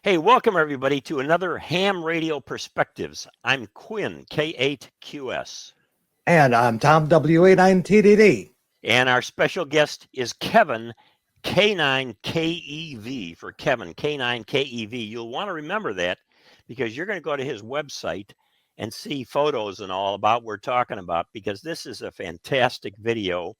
Hey, welcome everybody to another Ham Radio Perspectives. I'm Quinn, K8QS. And I'm Tom, W89TDD. And our special guest is Kevin, K9KEV for Kevin, K9KEV. You'll want to remember that because you're going to go to his website and see photos and all about what we're talking about, because this is a fantastic video.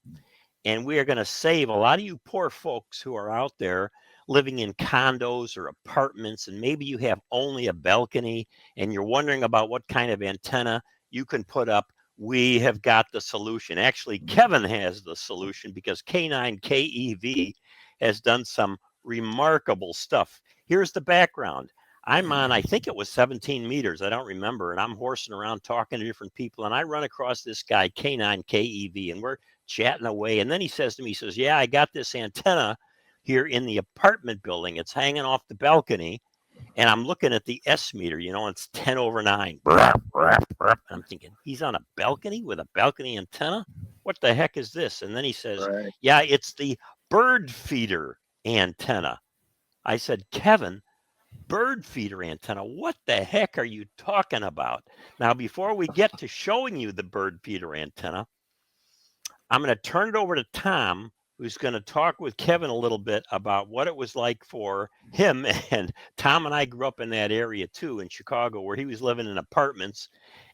And we are going to save a lot of you poor folks who are out there living in condos or apartments, and maybe you have only a balcony and you're wondering about what kind of antenna you can put up. We have got the solution. Actually, Kevin has the solution because K9KEV has done some remarkable stuff. Here's the background. I'm on, I think it was 17 meters. I don't remember. And I'm horsing around talking to different people. And I run across this guy, K9KEV, and we're chatting away. And then he says to me, he says, yeah, I got this antenna here in the apartment building. It's hanging off the balcony. And I'm looking at the S meter, it's 10/9. I'm thinking, he's on a balcony with a balcony antenna? What the heck is this? And then he says, Right. yeah, it's the bird feeder antenna. I said, Kevin, bird feeder antenna, what the heck are you talking about? Now, before we get to showing you the bird feeder antenna, I'm going to turn it over to Tom, who's going to talk with Kevin a little bit about what it was like for him. And Tom and I grew up in that area too, in Chicago, where he was living in apartments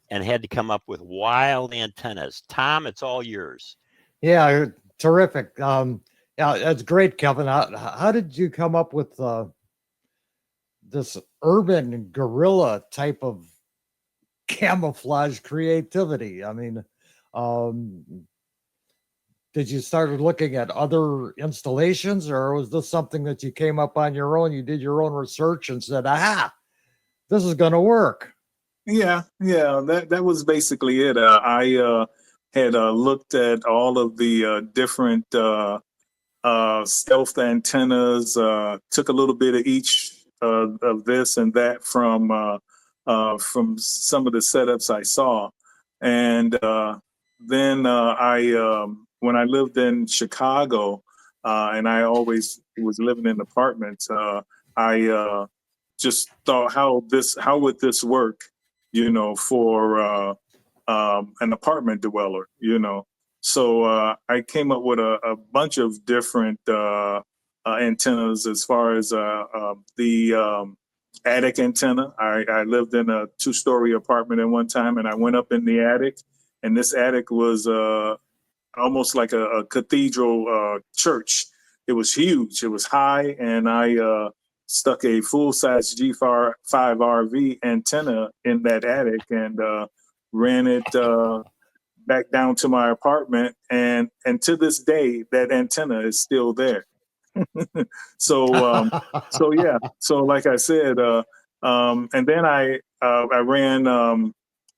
and had to come up with wild antennas. Tom, it's all yours. Yeah, terrific. Yeah, that's great, Kevin. How did you come up with this urban guerrilla type of camouflage creativity? I mean, did you start looking at other installations, or was this something that you came up on your own? You did your own research and said, aha, this is going to work. Yeah. That was basically it. I had looked at all of the different stealth antennas. Took a little bit of each of this and that from some of the setups I saw, and then when I lived in Chicago, and I always was living in apartments, I just thought, how would this work, for an apartment dweller, So I came up with a bunch of different antennas as far as the attic antenna. I lived in a 2-story apartment at one time, and I went up in the attic, and this attic was almost like a cathedral church. It was huge. It was high, and I stuck a full-size G5 RV antenna in that attic and ran it back down to my apartment, and to this day that antenna is still there. So like I said, and then I ran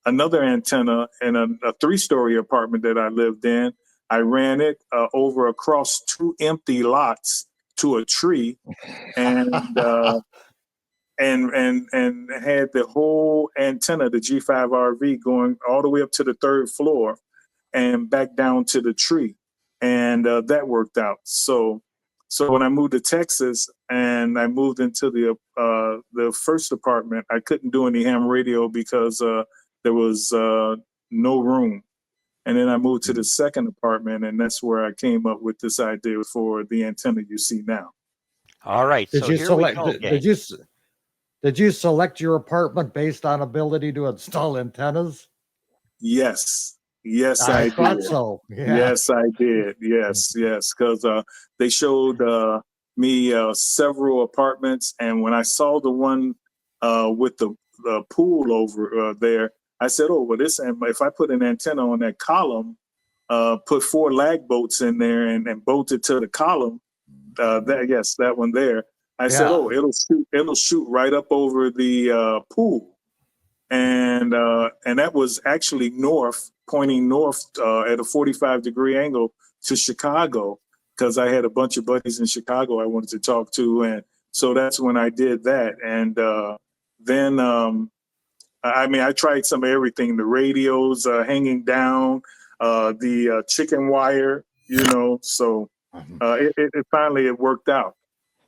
another antenna in a 3-story apartment that I lived in. I ran it over across 2 empty lots to a tree, and and had the whole antenna, the G5 RV, going all the way up to the 3rd floor and back down to the tree, and that worked out. So when I moved to Texas and I moved into the first apartment, I couldn't do any ham radio because there was no room. And then I moved to the second apartment, and that's where I came up with this idea for the antenna you see now. All right. Did you select? Did you select your apartment based on ability to install antennas? Yes, I I thought did. so. Yeah. Yes, I did. Yes, because they showed me several apartments, and when I saw the one with the pool over there, I said, "Oh, well, if I put an antenna on that column, put 4 lag bolts in there, and bolt it to the column, that one there." I said, "Oh, it'll shoot right up over the pool." And that was actually pointing north at a 45-degree angle to Chicago, because I had a bunch of buddies in Chicago I wanted to talk to, and so that's when I did that. And then I tried some of everything: the radios hanging down, the chicken wire, So it finally worked out.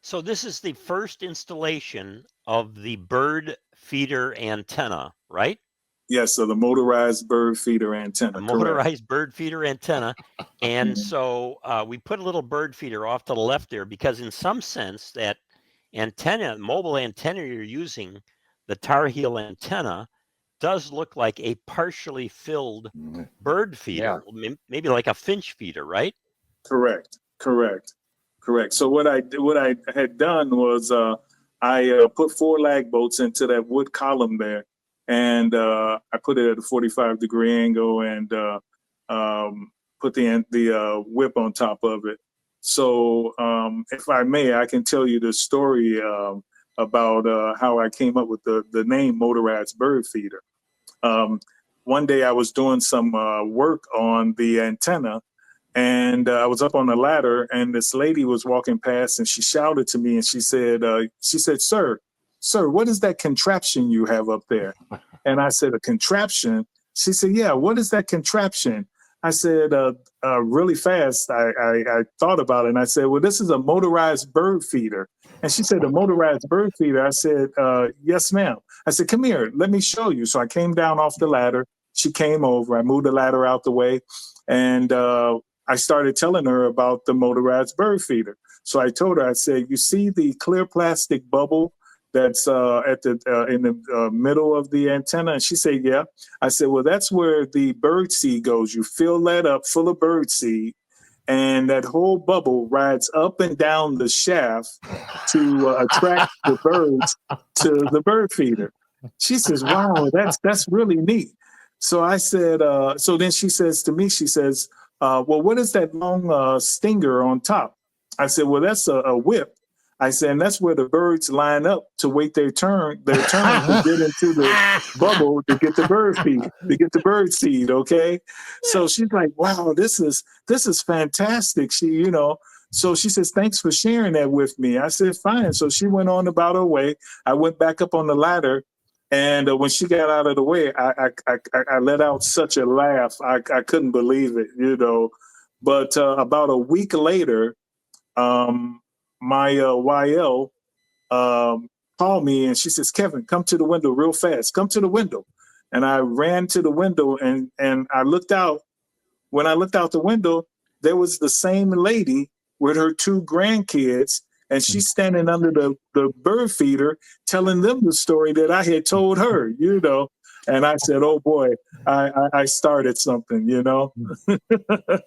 So this is the first installation of the bird feeder antenna, right? Yes, so the motorized bird feeder antenna. A Correct. motorized bird feeder antenna. And Mhm. so we put a little bird feeder off to the left there because in some sense that antenna, mobile antenna you're using, the Tar Heel antenna, does look like a partially filled bird feeder, maybe like a finch feeder, right? Correct. Correct. Correct. So what I had done was I put 4 lag bolts into that wood column there, and I put it at a 45-degree angle and put the whip on top of it. So if I may, I can tell you the story about how I came up with the name motorized bird feeder. One day I was doing some work on the antenna, and I was up on the ladder, and this lady was walking past, and she shouted to me, and she said, sir, what is that contraption you have up there? And I said, a contraption? She said, yeah, what is that contraption? I said, really fast, I thought about it, and I said, well, this is a motorized bird feeder. And she said, a motorized bird feeder? I said, yes, ma'am. I said, come here, let me show you. So I came down off the ladder. She came over. I moved the ladder out the way, and I started telling her about the motorized bird feeder. So I told her, I said, you see the clear plastic bubble that's at the in the middle of the antenna? And she said, yeah. I said, well, that's where the bird seed goes. You fill that up full of bird seed, and that whole bubble rides up and down the shaft to attract the birds to the bird feeder. She says, wow, that's really neat. So I said, so then she says to me, she says, well, what is that long stinger on top? I said, well, that's a whip. I said, and that's where the birds line up to wait their turn to get into the bubble to get the bird feed, to get the bird seed. Okay. So she's like, wow, this is fantastic. So she says, thanks for sharing that with me. I said, fine. So she went on about her way. I went back up on the ladder. And when she got out of the way, I let out such a laugh. I couldn't believe it, But about a week later, my YL called me, and she says, Kevin, come to the window real fast. Come to the window. And I ran to the window, and I looked out. When I looked out the window, there was the same lady with her 2 grandkids, and she's standing under the bird feeder telling them the story that I had told her, And I said, oh boy, I started something,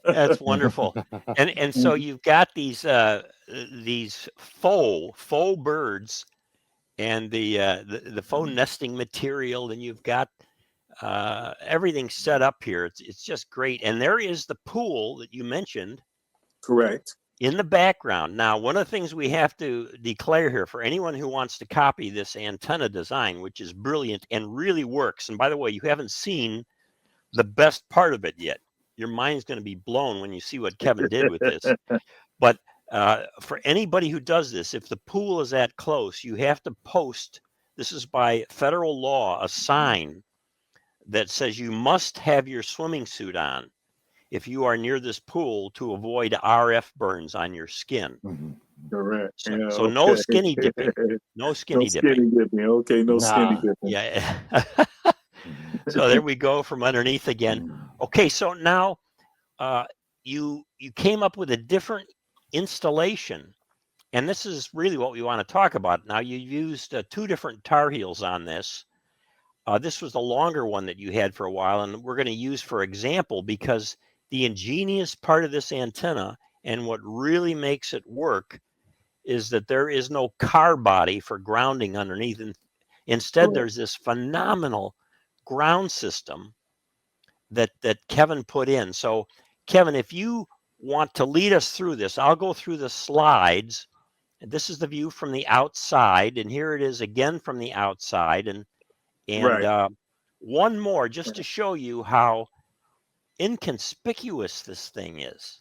That's wonderful. And so you've got these faux birds and the faux nesting material, and you've got everything set up here. It's just great. And there is the pool that you mentioned. Correct. In the background. Now, one of the things we have to declare here for anyone who wants to copy this antenna design, which is brilliant and really works. And by the way, you haven't seen the best part of it yet. Your mind's going to be blown when you see what Kevin did with this. But for anybody who does this, if the pool is that close, you have to post, this is by federal law, a sign that says you must have your swimming suit on if you are near this pool to avoid RF burns on your skin. Correct. So, Yeah, so okay. no skinny dipping. No skinny dipping. Okay, no skinny dipping. Yeah. So there we go from underneath again. Okay, so now you came up with a different installation, and this is really what we want to talk about. Now you used 2 different Tar Heels on this. This was the longer one that you had for a while, and we're going to use for example because the ingenious part of this antenna and what really makes it work is that there is no car body for grounding underneath. And instead, there's this phenomenal ground system that Kevin put in. So, Kevin, if you want to lead us through this, I'll go through the slides. And this is the view from the outside, and here it is again from the outside. And Right. One more just to show you how inconspicuous this thing is,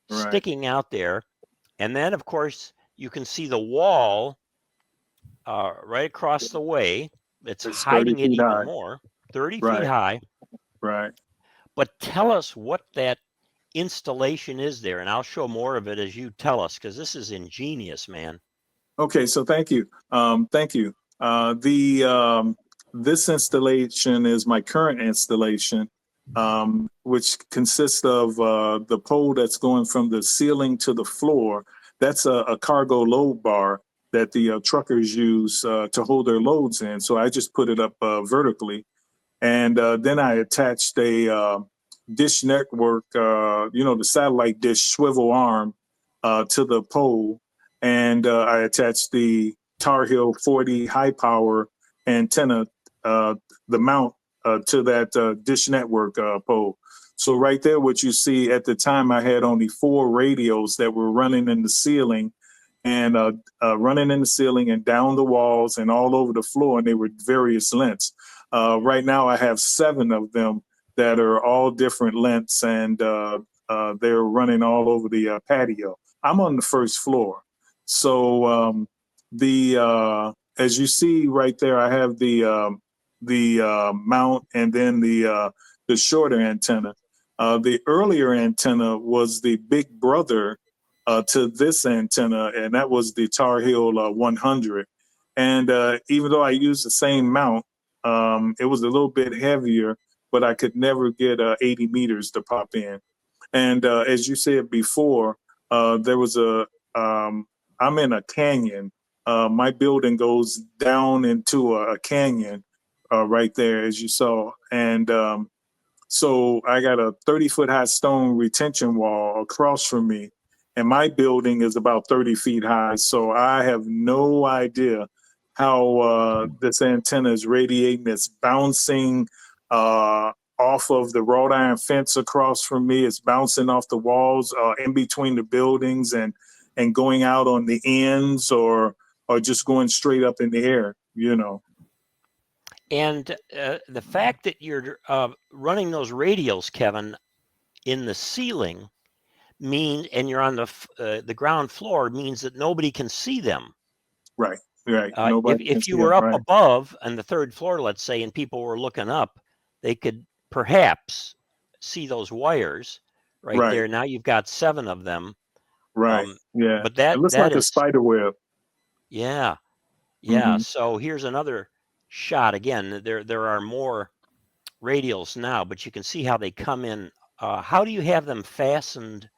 Right. sticking out there. And then, of course, you can see the wall right across the way. It's hiding it even high. more, 30 Right. feet high. Right. But tell us what that installation is there, and I'll show more of it as you tell us, because this is ingenious, man. Okay, so thank you. Thank you. This installation is my current installation, which consists of the pole that's going from the ceiling to the floor. That's a cargo load bar that the truckers use to hold their loads in. So I just put it up vertically, and then I attached a dish network, the satellite dish swivel arm to the pole, and I attached the Tar Heel 40 high power antenna, the mount to that dish network pole. So right there, what you see at the time, I had only 4 radios that were running in the ceiling and running in the ceiling and down the walls and all over the floor, and they were various lengths. Right now, I have 7 of them that are all different lengths, and they're running all over the patio. I'm on the first floor. So as you see right there, I have the mount and then the shorter antenna. The earlier antenna was the big brother to this antenna, and that was the Tar Heel 100. And even though I used the same mount, it was a little bit heavier, but I could never get 80 meters to pop in. And as you said before, there was I'm in a canyon. My building goes down into a canyon right there, as you saw. And so I got a 30-foot high stone retention wall across from me. And my building is about 30 feet high. So I have no idea how this antenna is radiating. It's bouncing off of the wrought iron fence across from me. It's bouncing off the walls in between the buildings and going out on the ends or just going straight up in the air, And the fact that you're running those radials, Kevin, in the ceiling and you're on the ground floor means that nobody can see them. Right. If you were up above on the 3rd floor, let's say, and people were looking up, they could perhaps see those wires right there. Now you've got 7 of them. Right. Yeah. But that it looks like a spider web. Yeah. Yeah. Mm-hmm. So here's another shot. Again, there are more radials now, but you can see how they come in. How do you have them fastened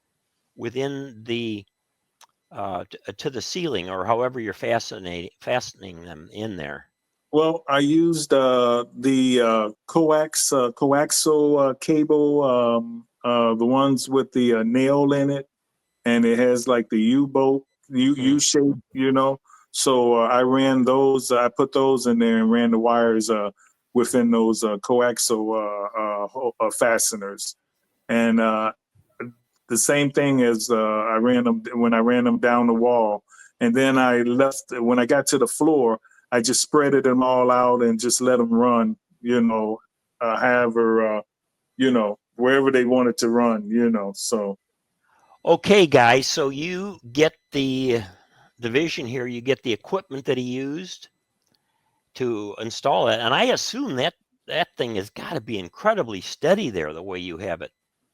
within the to the ceiling, or however you're fastening them in there? Well, I used the coaxial cable, the ones with the nail in it, and it has like the U-boat, U shape, So I ran those. I put those in there and ran the wires within those coaxial fasteners, and the same thing as I ran them down the wall, and then I left. When I got to the floor, I just spreaded them all out and just let them run, however, wherever they wanted to run, so. Okay, guys, so you get the vision here. You get the equipment that he used to install it. And I assume that thing has got to be incredibly steady there, the way you have it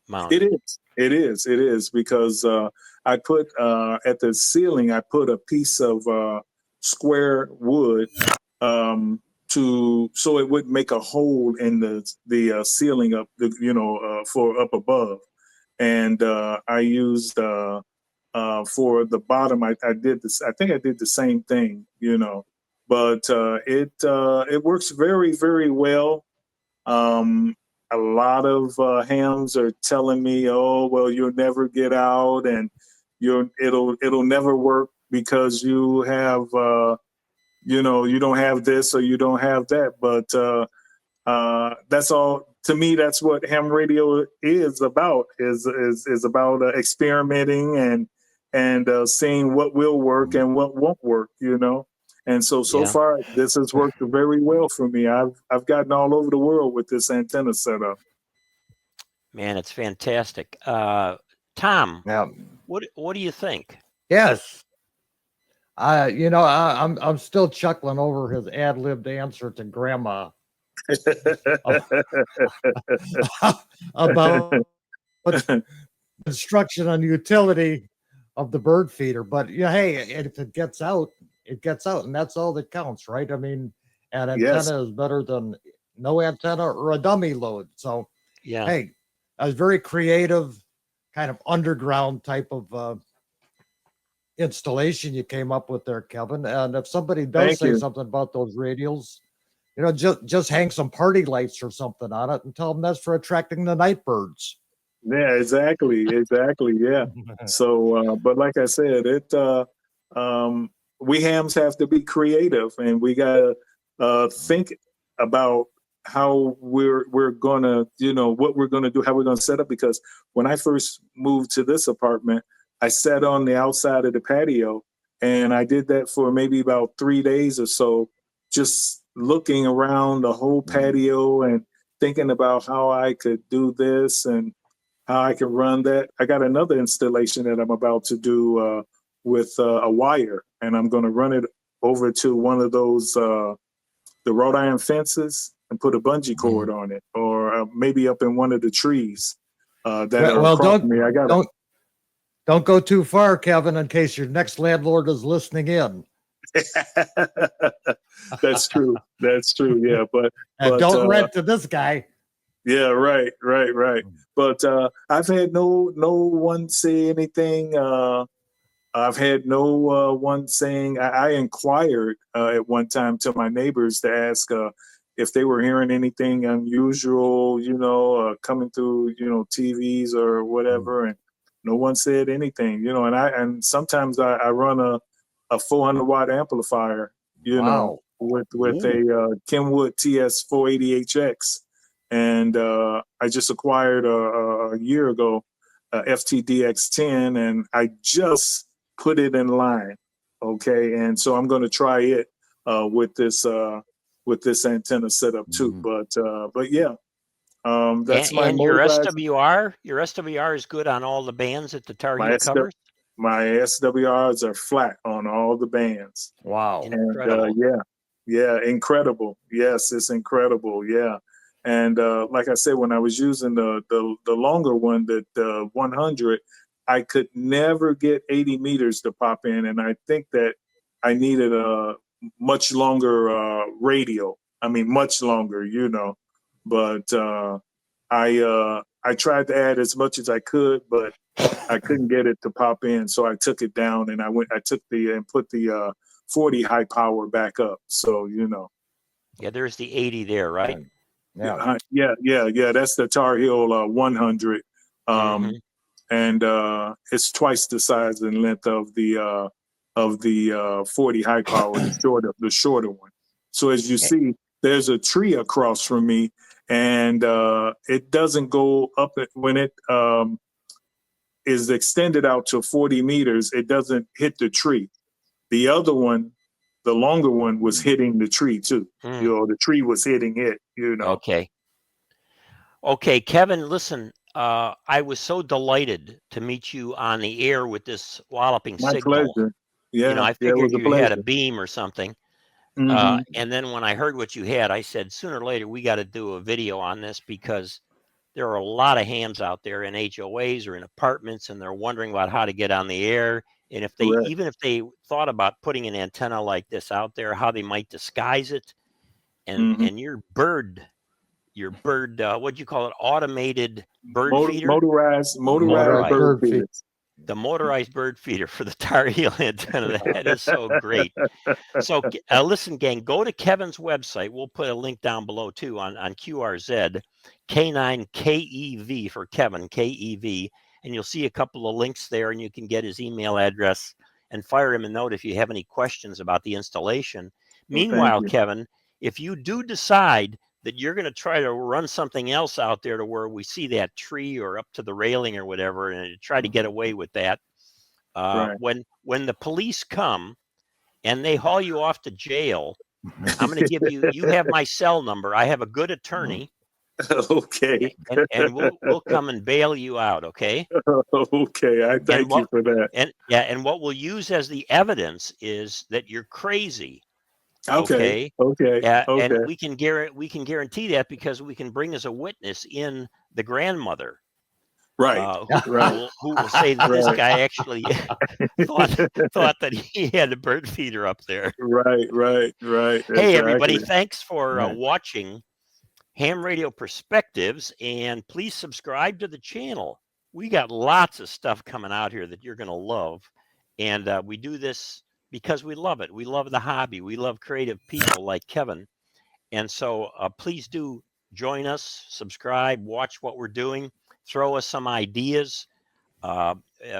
mounted. It is because I put at the ceiling, I put a piece of square wood so it would make a hole in the ceiling up, for up above. And I used for the bottom, I did this. I think I did the same thing, but it works very, very well. A lot of hams are telling me, "Oh, well, you'll never get out, and it'll never work because you have, you don't have this or you don't have that." But that's all. To me, that's what ham radio is about. Is about experimenting and seeing what will work and what won't work. And so far, this has worked very well for me. I've gotten all over the world with this antenna setup. Man, it's fantastic. Tom, Yeah. What do you think? Yes. I'm still chuckling over his ad-libbed answer to Grandma about construction and utility of the bird feeder. But hey, if it gets out it gets out, and that's all that counts, right? I mean, an Yes. antenna is better than no antenna or a dummy load. So, Yeah. hey, a very creative, kind of underground type of installation you came up with there, Kevin. And if somebody does Thank say you. something about those radials, just hang some party lights or something on it and tell them that's for attracting the night birds. Yeah, exactly. Exactly. Yeah. So, but like I said, we hams have to be creative, and we gotta think about how we're gonna, what we're gonna do, how we're gonna set up. Because when I first moved to this apartment, I sat on the outside of the patio, and I did that for maybe about 3 days or so, just looking around the whole patio and thinking about how I could do this and how I can run that. I got another installation that I'm about to do with a wire, and I'm going to run it over to one of those the wrought iron fences and put a bungee cord on it, or maybe up in one of the trees that are Well, across me. I got don't go too far, Kevin, in case your next landlord is listening in. That's true. That's true. Yeah, And don't rent to this guy. yeah, right. But I've had no one say anything. I've had no one saying. I inquired at one time to my neighbors to ask if they were hearing anything unusual, coming through, TVs or whatever, and no one said anything, And sometimes I run a 400-watt amplifier, Wow. with a Kenwood TS480HX, and I just acquired a year ago a FTDX10, and I just put it in line. Okay. And so I'm going to try it with this antenna setup too. But yeah, that's my And your motorized, SWR is good on all the bands that the Tar Heel covers. my SWRs are flat on all the bands. Wow. Incredible. And yeah, incredible. Yes, it's incredible. Yeah. And like I said, when I was using the longer one, the 100, I could never get 80 meters to pop in, and I think that I needed a much longer radio. I mean, much longer, But I tried to add as much as I could, but I couldn't get it to pop in, so I took it down, and I took and put the 40 high power back up. So Yeah, there's the 80 there, right? Yeah. That's the Tar Heel 100, and it's twice the size and length of the 40 high power, the shorter one. So as you see, there's a tree across from me, and it doesn't go up when it is extended out to 40 meters. It doesn't hit the tree. The other one, the longer one, was hitting the tree too. The tree was hitting it. Okay, Kevin, listen, I was so delighted to meet you on the air with this walloping My signal. pleasure. Yeah, I it figured was a you had a pleasure. beam or something. Mhm. And then when I heard what you had, I said, sooner or later, we got to do a video on this, because there are a lot of hams out there in HOAs or in apartments, and they're wondering about how to get on the air. And even if they thought about putting an antenna like this out there, how they might disguise it. And your bird, what'd you call it? Automated bird feeder? Motorized bird feeder. The motorized bird feeder for the Tar Heel antenna. That is so great. So listen, gang, go to Kevin's website. We'll put a link down below too on QRZ, K9KEV for Kevin, KEV. And you'll see a couple of links there, and you can get his email address and fire him a note if you have any questions about the installation. Meanwhile, Kevin, if you do decide that you're going to try to run something else out there to where we see that tree or up to the railing or whatever, and try to get away with that, when the police come and they haul you off to jail, I'm going to give you have my cell number. I have a good attorney. Okay. And we'll come and bail you out. Okay. Okay. I thank you for that. And what we'll use as the evidence is that you're crazy. Okay. And we can guarantee that, because we can bring as a witness in the grandmother. Right. Right. who will say that this Right. guy actually thought that he had a bird feeder up there. Right. Right. Right. Hey, everybody, Exactly. thanks for Right. watching Ham Radio Perspectives, and please subscribe to the channel. We got lots of stuff coming out here that you're going to love, and we do this because we love it. We love the hobby. We love creative people like Kevin, and so please do join us, subscribe, watch what we're doing, throw us some ideas.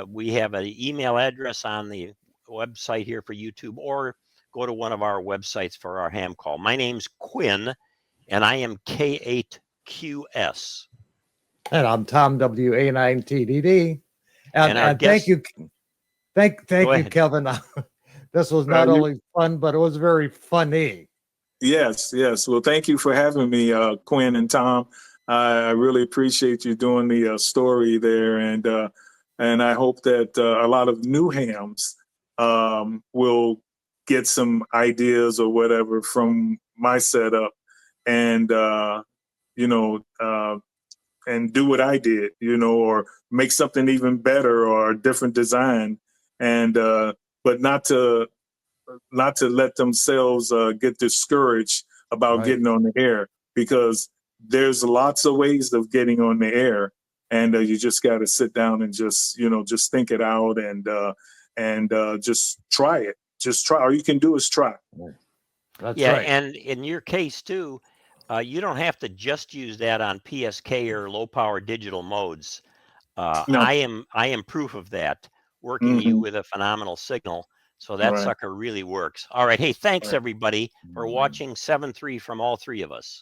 We have an email address on the website here for YouTube, or go to one of our websites for our ham call. My name's Quinn, and I am K8QS. And I'm Tom WA9TDD. And our And guest- thank you. Thank Go you, ahead. Kevin. This was not you- only fun, but it was very funny. Yes. Yes. Well, thank you for having me, Quinn and Tom. I really appreciate you doing the story there, and I hope that a lot of new hams will get some ideas or whatever from my setup, and and do what I did, or make something even better or a different design, and but not to let themselves get discouraged about Right. getting on the air, because there's lots of ways of getting on the air, and you just got to sit down and just think it out, and just try it. Just try. All you can do is try. That's yeah, right. and in your case too, you don't have to just use that on PSK or low power digital modes. No. I am proof of that, working you Mhm. with a phenomenal signal. So that Right. sucker really works. All right. Hey, thanks Right. everybody for watching 7-3 from all three of us.